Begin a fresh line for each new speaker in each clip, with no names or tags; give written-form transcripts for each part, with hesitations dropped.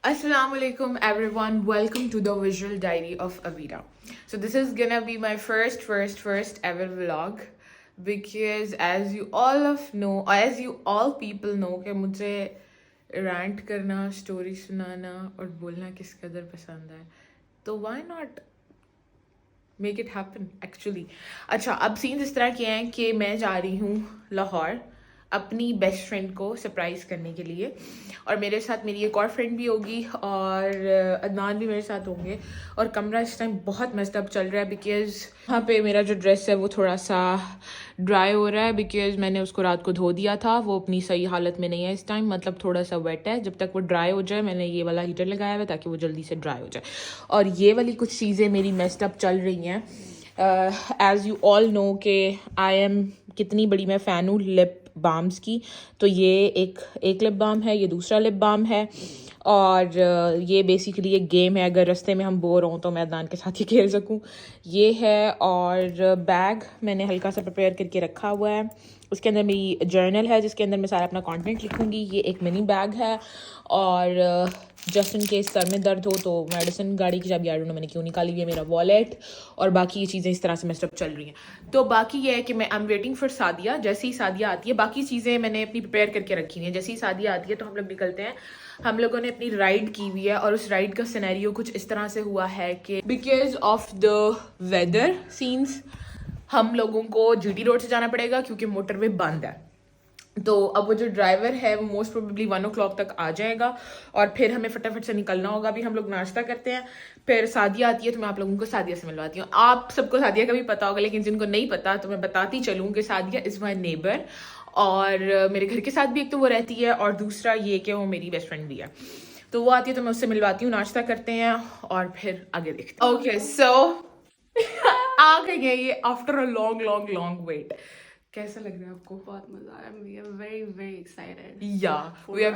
Assalamualaikum everyone, welcome to the visual diary of Avira. So this is gonna be my first ever vlog because as you all people know कि मुझे rant करना, story सुनाना और बोलना किस कदर पसंद है, तो why not make it happen actually. अच्छा, अब सीन्स इस तरह के हैं कि मैं जा रही हूँ लाहौर अपनी बेस्ट फ्रेंड को सरप्राइज़ करने के लिए, और मेरे साथ मेरी एक और फ्रेंड भी होगी और अदनान भी मेरे साथ होंगे। और कमरा इस टाइम बहुत मस्त अप चल रहा है बिकॉज़ वहाँ पे मेरा जो ड्रेस है वो थोड़ा सा ड्राई हो रहा है बिकॉज़ मैंने उसको रात को धो दिया था। वो अपनी सही हालत में नहीं है इस टाइम, मतलब थोड़ा सा वेट है। जब तक वो ड्राई हो जाए मैंने ये वाला हीटर लगाया हुआ है ताकि वो जल्दी से ड्राई हो जाए। और ये वाली कुछ चीज़ें मेरी मेस्ड अप चल रही हैं। एज़ यू ऑल नो कि आई एम कितनी बड़ी मैं फ़ैन हूँ लिप बाम्स की। तो ये एक लिप बाम है, ये दूसरा लिप बाम है, और ये बेसिकली एक गेम है। अगर रास्ते में हम बोर हों तो मैं अदनान के साथ ही खेल सकूं। ये है, और बैग मैंने हल्का सा प्रिपेयर करके रखा हुआ है। उसके अंदर मेरी जर्नल है जिसके अंदर मैं सारा अपना कंटेंट लिखूंगी। ये एक मिनी बैग है, और जस्ट इन केस सर में दर्द हो तो मेडिसिन, गाड़ी की चाबी, आई डोंट नो मैंने क्यों निकाली है, मेरा वॉलेट, और बाकी ये चीज़ें इस तरह से मेस्ड अप चल रही हैं। तो बाकी ये है कि मैं I am waiting for Sadia. जैसे ही सादिया आती है, बाकी चीज़ें मैंने अपनी प्रिपेयर करके रखी हुई हैं। जैसे ही सादिया आती है तो हम लोग निकलते हैं। हम लोगों ने अपनी राइड की हुई है और उस राइड का सिनेरियो कुछ इस तरह से हुआ है कि because of the weather scenes हम लोगों को जीटी रोड से जाना पड़ेगा क्योंकि मोटरवे बंद है। तो अब वो जो ड्राइवर है वो मोस्ट प्रोबेबली 1 o'clock तक आ जाएगा और फिर हमें फटाफट से निकलना होगा। अभी हम लोग नाश्ता करते हैं, फिर सादिया आती है तो मैं आप लोगों को सादिया से मिलवाती हूँ। आप सबको सादिया का भी पता होगा, लेकिन जिनको नहीं पता तो मैं बताती चलूँ कि सादिया इज़ माई नेबर, और मेरे घर के साथ भी एक तो वो रहती है और दूसरा ये कि वो मेरी बेस्ट फ्रेंड भी है। तो वो आती है तो मैं उससे मिलवाती हूँ, नाश्ता करते हैं और फिर आगे देखते हैं। ओके सो आ गई है ये आफ्टर अ लॉन्ग वेट। कैसा लग रहा है आपको?
बहुत मजा आया। We are very excited.
Yeah we are,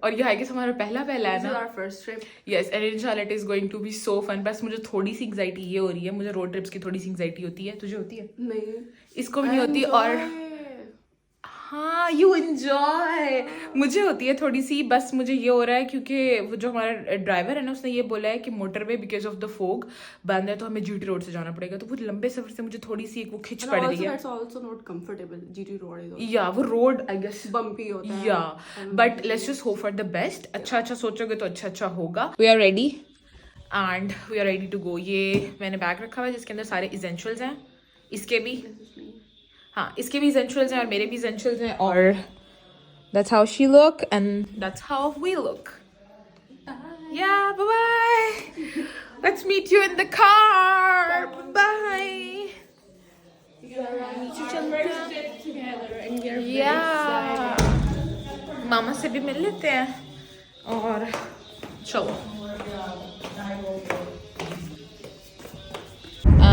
और ये है कि हमारा पहला है ना,
our first trip.
Yes, and इंशाल्लाह it is going to be so fun. बस मुझे थोड़ी सी एंग्जाइटी ये हो रही है, मुझे रोड ट्रिप्स की थोड़ी सी एंग्जाइटी होती है। तुझे होती है?
नहीं,
इसको भी नहीं होती। और हाँ, यू एंजॉय। मुझे होती है थोड़ी सी, बस मुझे ये हो रहा है क्योंकि वो जो हमारा ड्राइवर है ना उसने ये बोला है कि motorway because of the fog बंद है तो हमें जीटी रोड से जाना पड़ेगा। तो वो लंबे सफर से मुझे थोड़ी सी एक वो खिंच पड़ रही है।
It's also not comfortable. GT road is also
या वो रोड आई गेस
bumpy होता है।
Yeah but let's just hope for the best. अच्छा सोचोगे तो अच्छा होगा। We are ready and we are ready to go. ये मैंने बैग रखा हुआ है जिसके अंदर सारे इसेंशियल्स हैं। इसके भी, हाँ, इसके भी इसेंशियल्स हैं और मेरे भी इसेंशियल्स हैं, और that's how she look and that's how we look. Yeah, bye-bye. Let's meet you in the car. Bye. Yeah. मामा से भी मिल लेते हैं और चलो।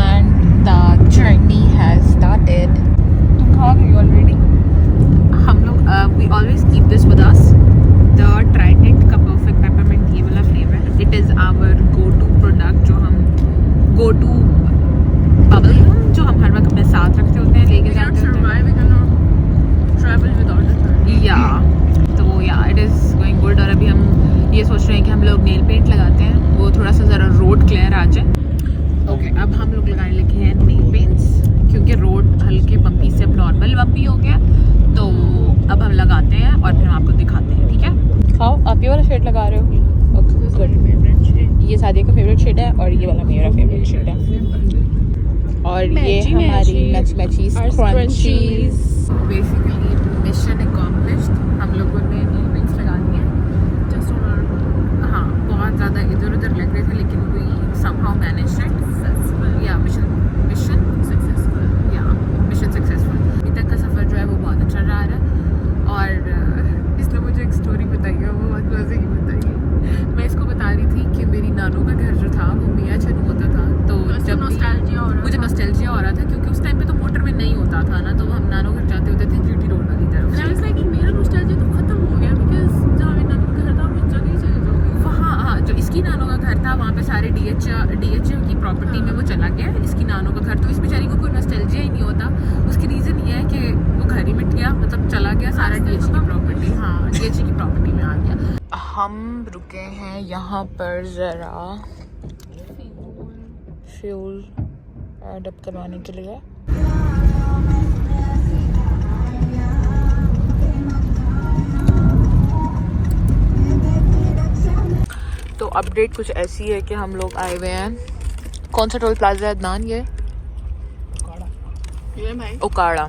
And the journey has started. Already हम लोग we always keep this with us, the Trident का perfect peppermint ये वाला flavor. It is our go-to product, जो हम go-to bubble gum जो हम हर वक्त अपने साथ रखते होते हैं, लेके जाते होते हैं।
We cannot travel without it.
Yeah, तो yeah, it is going good। और अभी हम ये सोच रहे हैं कि हम लोग नेल पेंट लगाते हैं, वो थोड़ा सा ज़रा रोड क्लियर आ जाए। ओके, अब हम लोग लगाने लगे हैं नेल पेंट्स क्योंकि रोड हल्के बम्पी से अब नॉर्मल बम्पी हो गया। तो अब हम लगाते हैं और फिर हम आपको दिखाते हैं, ठीक है? खाओ, आप ये वाला शेड लगा रहे हो? Okay, good. ये सादिया का फेवरेट शेड है और ये वाला मेरा फेवरेट शेड है। और ये हमारी मैची क्रंचीज। Basically mission accomplished. हम लोगों ने नेल पेंट्स लगा दिए जस्ट ऑन। हाँ, बहुत ज़्यादा इधर उधर लग रहे थे लेकिन वी समहाउ मैनेज्ड इट। या मिशन सक्सेसफुल। अभी तक का सफ़र जो है वो बहुत अच्छा रहा है। और इसने मुझे एक स्टोरी बताई है, वो बहुत मज़े की बताई है। मैं इसको बता रही थी कि मेरी नानू का घर जो था वो मियाँ छनू होता था। तो जब मुझे नॉस्टैल्जिया हो रहा था क्योंकि उस टाइम पे तो मोटरवे नहीं होता था ना, तो हम नानू घर जाते होते थे जीटी रोड वाली तरफ।
मेरा नॉस्टैल्जिया तो खत्म हो गया बिकॉज़ जहाँ मेरी नानू का घर था उस जगह ही चले जाओगे।
हाँ, जो इसकी नानू का घर था वहाँ पे सारे DH की प्रॉपर्टी में वो चला गया, इसकी नानों का घर। तो इस बेचारी को कोई नॉस्टैल्जिया ही नहीं होता। उसकी रीज़न ये है कि वो घर ही मिट गया, मतलब चला गया सारा DH की प्रॉपर्टी। हाँ, DH की प्रॉपर्टी में आ गया। हम रुके हैं यहाँ पर ज़रा फ्यूल ऐड अप करवाने के लिए। तो अपडेट कुछ ऐसी है कि हम लोग आए हुए हैं, कौन सा टोल प्लाजा है अदनान? ये उकाड़ा।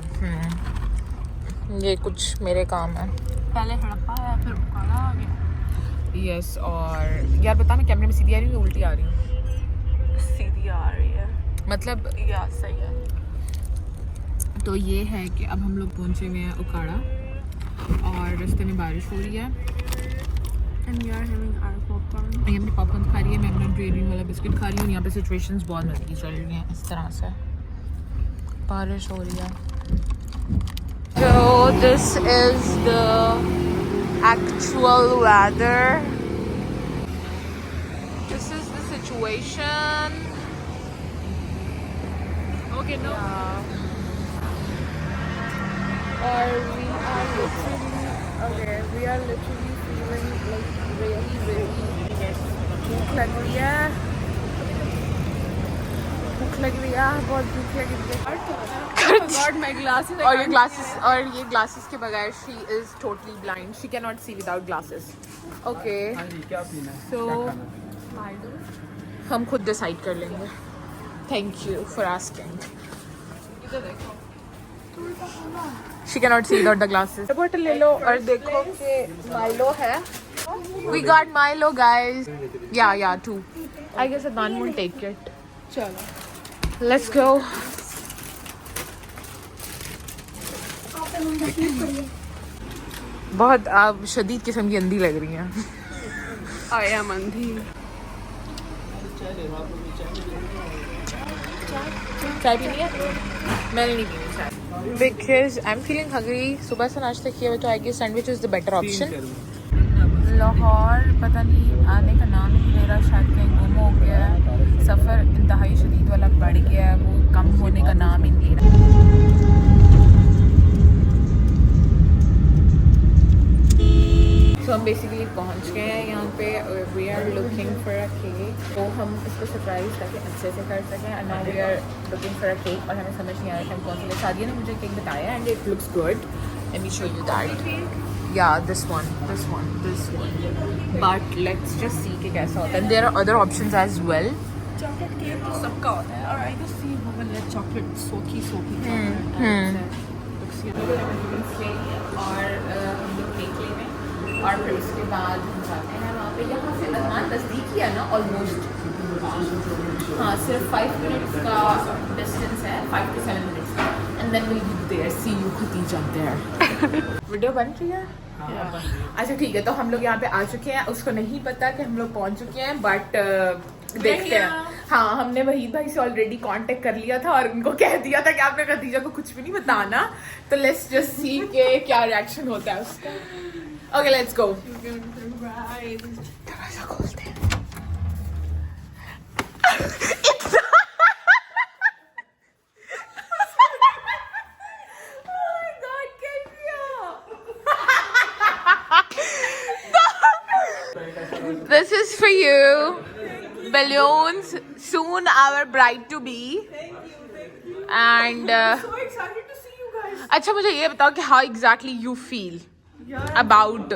ये कुछ मेरे काम है।
पहले हड़प्पा है, फिर उकाड़ा आ गया।
यस। और यार बता, मैं कैमरे में सीधी आ रही हूँ या उल्टी आ रही हूँ?
सीधी आ रही है,
मतलब
या सही है।
तो ये है कि अब हम लोग पहुँचे हुए हैं उकाड़ा और रास्ते में बारिश हो रही है।
And we are having our popcorn.
ये अपनी पॉपकॉर्न खा रही है, मैं अपना ड्रेन वाला बिस्किट खा रही हूँ। यहाँ पे सिचुएशंस बहुत मज़े की चल रही हैं। इस तरह से बारिश हो रही है। So this is the actual weather. This is the situation.
Okay, no.
Or we are literally feeling like really भूख लग रही है, बहुत भूख लग रही है।
God, my glasses.
और ये ग्लासेस के बगैर she is totally blind. She cannot see without glasses. Okay. So हम खुद डिसाइड कर लेंगे। Thank you for asking. She cannot see without the glasses. Bottle ले लो और देखो कि माइलो है। We got Milo, guys. Yeah, 2. I guess Adnan will take it.
चलो।
Let's go. बहुत आप शदीद किस्म की अंधी लग रही हैं।
I am अंधी।
चाय पीनी है? मैंने नहीं पीनी चाय। Because I'm feeling hungry. सुबह से नाश्ता किया हुआ, तो I guess sandwich is the better option. Lahore पता नहीं आने का नाम ही नहीं ले रहा, शायद कहीं गुम हो गया है। सफ़र इंतहाई शदीद वाला बढ़ गया है, वो कम होने का नाम ही नहीं ले रहा। तो हम बेसिकली पहुंच गए हैं यहाँ पे। We are looking for a cake, तो हम इसको सरप्राइज ताकि अच्छे से कर सकें। And now we are looking for a cake, और हमें समझ नहीं आ रहा था हम कौन सा। सादिया ने मुझे केक बताया and it looks good. Let me show you that. Yeah, this one. But let's just see कि कैसा होता है. And there are other options as well.
Chocolate cake तो सबका होता है, और I just see vanilla chocolate सोखी और हम लोग केक लेने, और फिर उसके बाद हम जाते हैं वहाँ पे। यहाँ से अदनान नज़दीक ही है ना, ऑलमोस्ट। हाँ, सिर्फ 5 मिनट्स का डिस्टेंस है, 5 to 7 minutes का। And then we'll be there. See you, Khadija, there. Video बन रही है? अच्छा ठीक है, तो हम लोग यहाँ पे आ चुके हैं। उसको नहीं पता कि हम लोग पहुँच चुके हैं, बट देखते हैं। हाँ, हमने वहीद भाई से ऑलरेडी कांटेक्ट कर लिया था और उनको कह दिया था कि आपने खदीजा को कुछ भी नहीं बताना। तो लेट्स जस्ट सी के क्या रिएक्शन होता है उसका। Okay, let's go. दरवाजा खोलते हैं। This is for you. Balloons. Soon our bride to be. And So excited to see you guys.
अच्छा, मुझे ये बताओ कि how exactly you feel about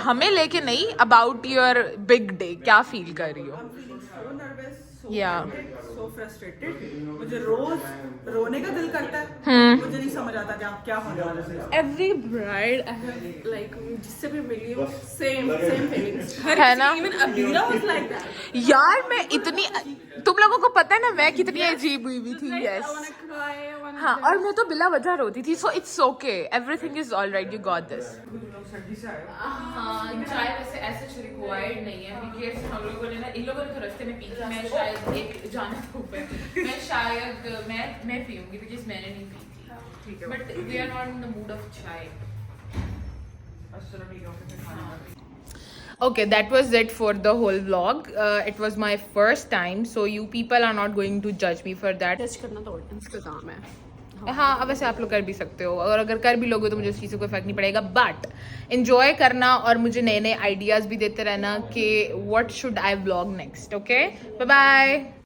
हमें लेके नहीं, about your big day. क्या feel कर रही हो?
I'm feeling so nervous, so
Yeah.
excited, so frustrated. मुझे रोज रोने का दिल करता है। मुझे नहीं समझ आता कि आप क्या होने वाला है। Every bride I have like जिससे भी मिली हूँ, same feelings.
है ना?
Even Abira was like that.
यार मैं इतनी, तुम लोगों को पता है ना मैं कितनी अजीब हुई भी थी।
Like,
Yes.
I wanna cry, I wanna
हाँ, और मैं तो बिला वजह रोती थी। So it's okay. Everything is all right. You got this. हाँ, चाय वैसे ऐसे रिक्वायर्ड नहीं है, because हम लोगों ने ना, इन लोगों ने तो रास्ते में पी थी। मैं शायद एक जाना धूप है, मैं शायद मैं पीऊंगी because मैंने नहीं पी थी। But we are not in the mood of चाय। Okay, that was it for the whole vlog. It was my first time, so you people are not going to judge me for that.
Test करना तो audience का काम है.
हाँ, अब वैसे आप लोग कर भी सकते हो, और अगर कर भी लोगे तो मुझे उस चीज़ से कोई फर्क नहीं पड़ेगा. बट enjoy करना और मुझे नए नए आइडियाज़ भी देते रहना कि what should I vlog next. Okay, bye bye.